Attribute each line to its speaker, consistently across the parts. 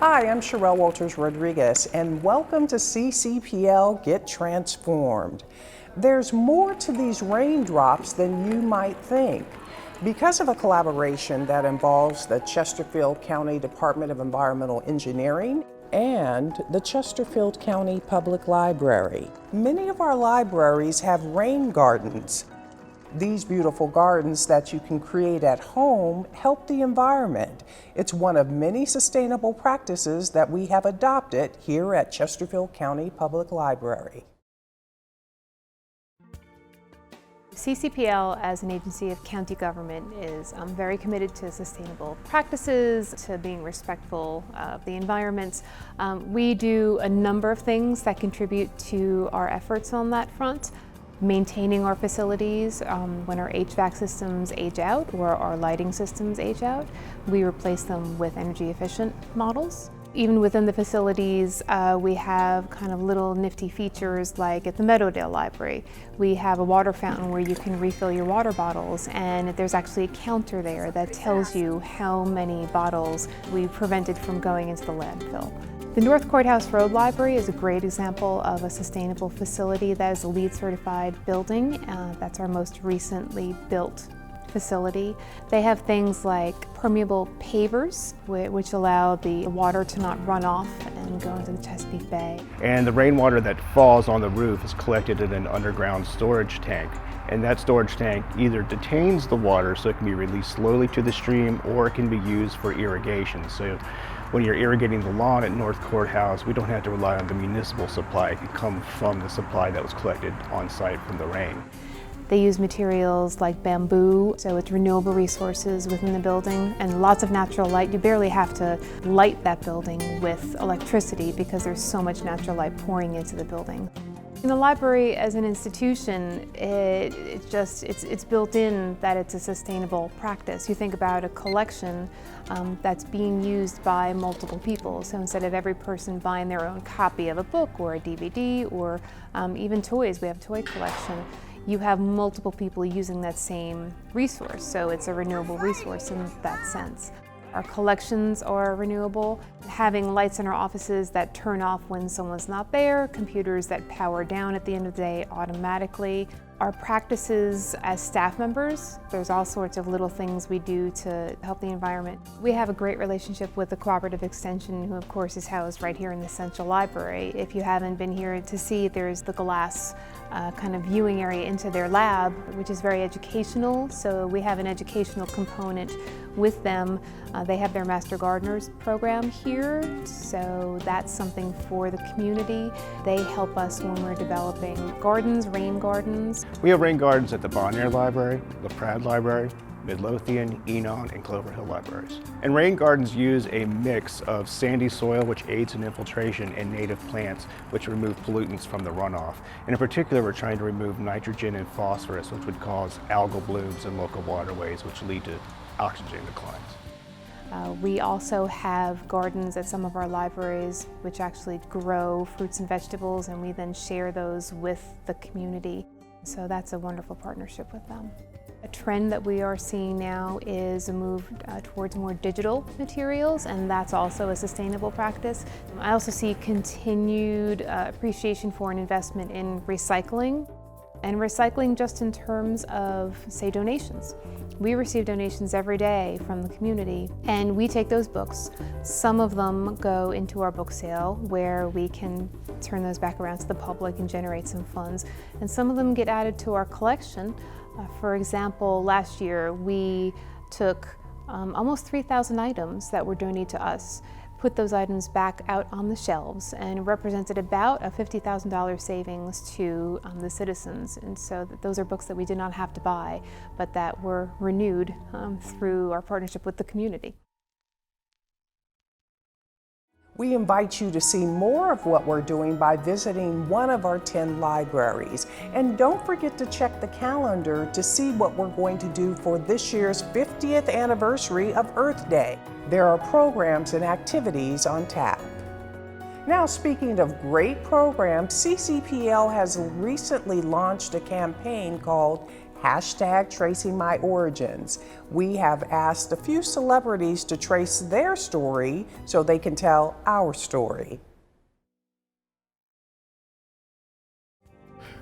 Speaker 1: Hi, I'm Sherelle Walters Rodriguez, and welcome to CCPL Get Transformed. There's more to these raindrops than you might think. Because of a collaboration that involves the Chesterfield County Department of Environmental Engineering and the Chesterfield County Public Library, many of our libraries have rain gardens. These beautiful gardens that you can create at home help the environment. It's one of many sustainable practices that we have adopted here at Chesterfield County Public Library.
Speaker 2: CCPL, as an agency of county government, is very committed to sustainable practices, to being respectful of the environment. We do a number of things that contribute to our efforts on that front. Maintaining our facilities when our HVAC systems age out or our lighting systems age out, we replace them with energy efficient models. Even within the facilities, we have kind of little nifty features like at the Meadowdale Library. We have a water fountain where you can refill your water bottles, and there's actually a counter there that tells you how many bottles we prevented from going into the landfill. The North Courthouse Road Library is a great example of a sustainable facility that is a LEED certified building. That's our most recently built facility. They have things like permeable pavers, which allow the water to not run off and go into the Chesapeake Bay.
Speaker 3: And the rainwater that falls on the roof is collected in an underground storage tank. And that storage tank either detains the water so it can be released slowly to the stream, or it can be used for irrigation. So when you're irrigating the lawn at North Courthouse, we don't have to rely on the municipal supply. It can come from the supply that was collected on site from the rain.
Speaker 2: They use materials like bamboo, so it's renewable resources within the building, and lots of natural light. You barely have to light that building with electricity because there's so much natural light pouring into the building. In the library as an institution, it's built in that it's a sustainable practice. You think about a collection that's being used by multiple people. So instead of every person buying their own copy of a book or a DVD or even toys, we have a toy collection, you have multiple people using that same resource. So it's a renewable resource in that sense. Our collections are renewable. Having lights in our offices that turn off when someone's not there, computers that power down at the end of the day automatically. Our practices as staff members, there's all sorts of little things we do to help the environment. We have a great relationship with the Cooperative Extension, who of course is housed right here in the Central Library. If you haven't been here to see, there's the glass kind of viewing area into their lab, which is very educational. So we have an educational component with them. They have their Master Gardeners program here, so that's something for the community. They help us when we're developing gardens, rain gardens.
Speaker 3: We have rain gardens at the Bonnier Library, the Pratt Library, Midlothian, Enon, and Clover Hill libraries. And rain gardens use a mix of sandy soil, which aids in infiltration, and native plants, which remove pollutants from the runoff. And in particular, we're trying to remove nitrogen and phosphorus, which would cause algal blooms in local waterways, which lead to oxygen declines.
Speaker 2: We also have gardens at some of our libraries which actually grow fruits and vegetables, and we then share those with the community. So that's a wonderful partnership with them. A trend that we are seeing now is a move towards more digital materials, and that's also a sustainable practice. I also see continued appreciation for an investment in recycling, and recycling just in terms of, say, donations. We receive donations every day from the community, and we take those books. Some of them go into our book sale where we can turn those back around to the public and generate some funds, and some of them get added to our collection. For example, last year we took almost 3,000 items that were donated to us, put those items back out on the shelves, and represented about a $50,000 savings to the citizens. And so those are books that we did not have to buy, but that were renewed through our partnership with the community.
Speaker 1: We invite you to see more of what we're doing by visiting one of our 10 libraries. And don't forget to check the calendar to see what we're going to do for this year's 50th anniversary of Earth Day. There are programs and activities on tap. Now, speaking of great programs, CCPL has recently launched a campaign called #TracingMyOrigins. We have asked a few celebrities to trace their story so they can tell our story.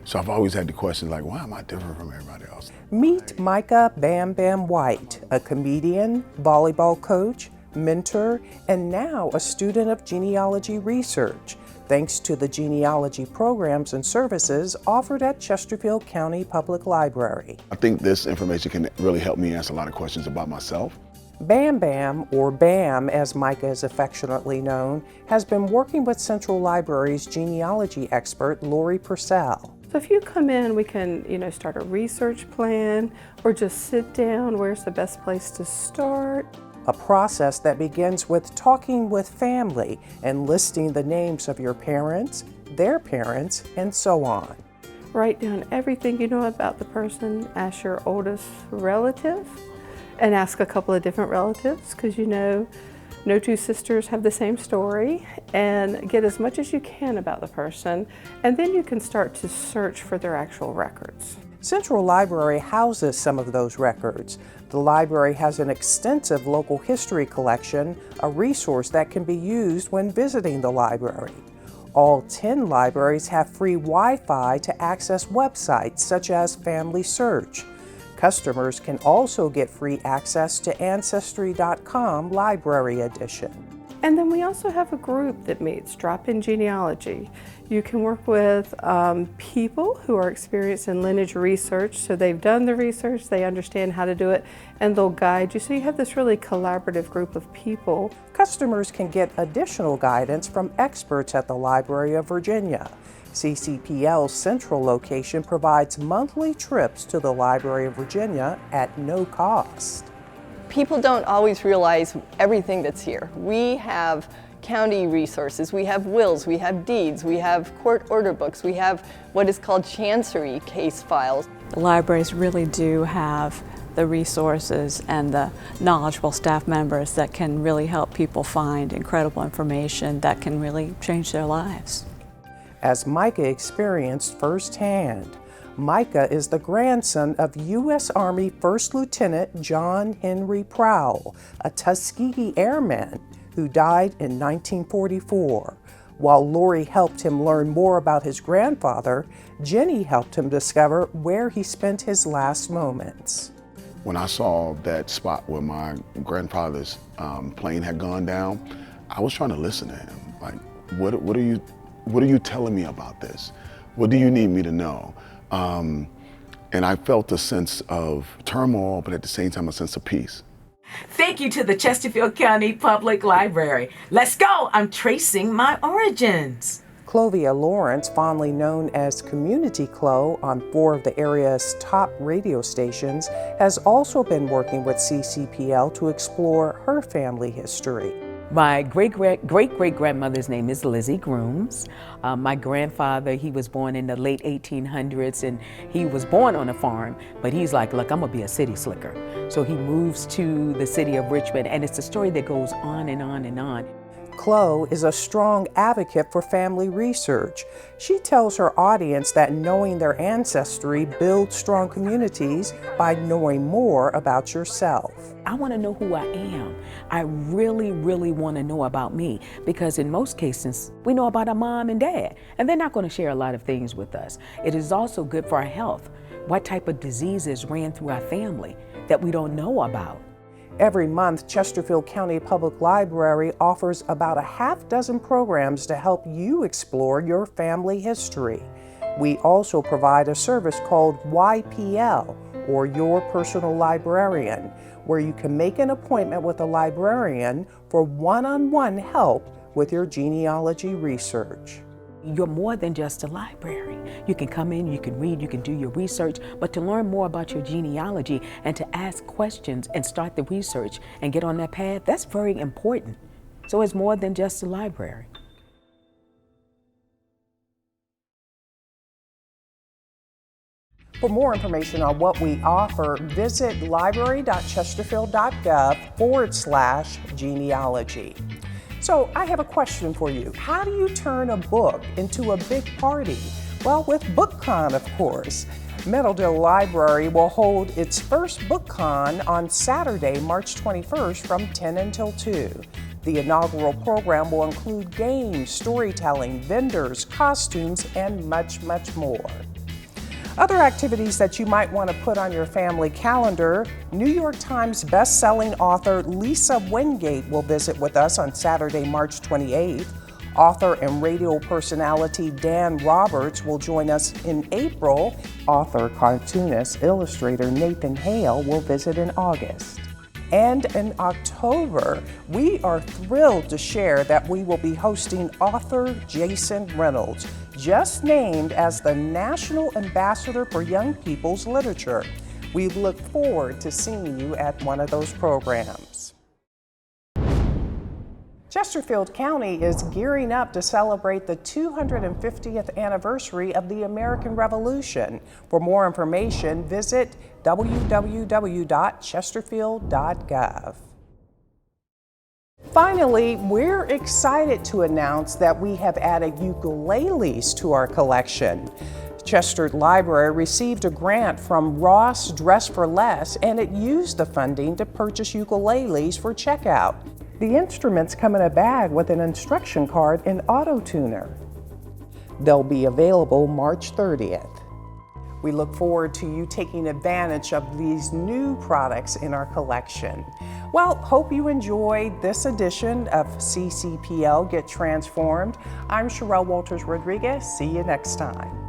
Speaker 4: So I've always had the question like, why am I different from everybody else?
Speaker 1: Meet Micah Bam Bam White, a comedian, volleyball coach, mentor, and now a student of genealogy research, thanks to the genealogy programs and services offered at Chesterfield County Public Library.
Speaker 4: I think this information can really help me answer a lot of questions about myself.
Speaker 1: Bam Bam, or BAM as Micah is affectionately known, has been working with Central Library's genealogy expert, Lori Purcell.
Speaker 5: So if you come in, we can, start a research plan or just sit down. Where's the best place to start?
Speaker 1: A process that begins with talking with family and listing the names of your parents, their parents, and so on.
Speaker 5: Write down everything you know about the person, ask your oldest relative, and ask a couple of different relatives, because no two sisters have the same story, and get as much as you can about the person, and then you can start to search for their actual records.
Speaker 1: Central Library houses some of those records. The library has an extensive local history collection, a resource that can be used when visiting the library. All 10 libraries have free Wi-Fi to access websites such as Family Search. Customers can also get free access to Ancestry.com Library Edition.
Speaker 5: And then we also have a group that meets, Drop-In Genealogy. You can work with people who are experienced in lineage research, so they've done the research, they understand how to do it, and they'll guide you. So you have this really collaborative group of people.
Speaker 1: Customers can get additional guidance from experts at the Library of Virginia. CCPL's central location provides monthly trips to the Library of Virginia at no cost.
Speaker 6: People don't always realize everything that's here. We have county resources, we have wills, we have deeds, we have court order books, we have what is called chancery case files.
Speaker 7: The libraries really do have the resources and the knowledgeable staff members that can really help people find incredible information that can really change their lives.
Speaker 1: As Micah experienced firsthand, Micah is the grandson of U.S. Army First Lieutenant John Henry Prowl, a Tuskegee Airman who died in 1944. While Lori helped him learn more about his grandfather, Jenny helped him discover where he spent his last moments.
Speaker 4: When I saw that spot where my grandfather's plane had gone down, I was trying to listen to him. Like, what are you telling me about this? What do you need me to know? And I felt a sense of turmoil, but at the same time, a sense of peace.
Speaker 8: Thank you to the Chesterfield County Public Library. Let's go, I'm tracing my origins.
Speaker 1: Clovia Lawrence, fondly known as Community Clo on 4 of the area's top radio stations, has also been working with CCPL to explore her family history.
Speaker 9: My great-great-great-grandmother's name is Lizzie Grooms. My grandfather, he was born in the late 1800s, and he was born on a farm, but he's like, look, I'm gonna be a city slicker. So he moves to the city of Richmond, and it's a story that goes on and on and on.
Speaker 1: Chloe is a strong advocate for family research. She tells her audience that knowing their ancestry builds strong communities by knowing more about yourself.
Speaker 9: I want to know who I am. I really, really want to know about me, because in most cases, we know about our mom and dad, and they're not going to share a lot of things with us. It is also good for our health. What type of diseases ran through our family that we don't know about?
Speaker 1: Every month, Chesterfield County Public Library offers about a half-dozen programs to help you explore your family history. We also provide a service called YPL, or Your Personal Librarian, where you can make an appointment with a librarian for one-on-one help with your genealogy research.
Speaker 9: You're more than just a library. You can come in, you can read, you can do your research, but to learn more about your genealogy and to ask questions and start the research and get on that path, that's very important. So it's more than just a library.
Speaker 1: For more information on what we offer, visit library.chesterfield.gov/genealogy. So I have a question for you. How do you turn a book into a big party? Well, with BookCon, of course. Meadowdale Library will hold its first book con on Saturday, March 21st from 10 until 2. The inaugural program will include games, storytelling, vendors, costumes, and much, much more. Other activities that you might want to put on your family calendar: New York Times best-selling author Lisa Wingate will visit with us on Saturday, March 28th. Author and radio personality Dan Roberts will join us in April. Author, cartoonist, illustrator Nathan Hale will visit in August. And in October, we are thrilled to share that we will be hosting author Jason Reynolds, just named as the National Ambassador for Young People's Literature. We look forward to seeing you at one of those programs. Chesterfield County is gearing up to celebrate the 250th anniversary of the American Revolution. For more information, visit www.chesterfield.gov. Finally, we're excited to announce that we have added ukuleles to our collection. Chester Library received a grant from Ross Dress for Less, and it used the funding to purchase ukuleles for checkout. The instruments come in a bag with an instruction card and auto tuner. They'll be available March 30th. We look forward to you taking advantage of these new products in our collection. Well, hope you enjoyed this edition of CCPL Get Transformed. I'm Sherelle Walters Rodriguez. See you next time.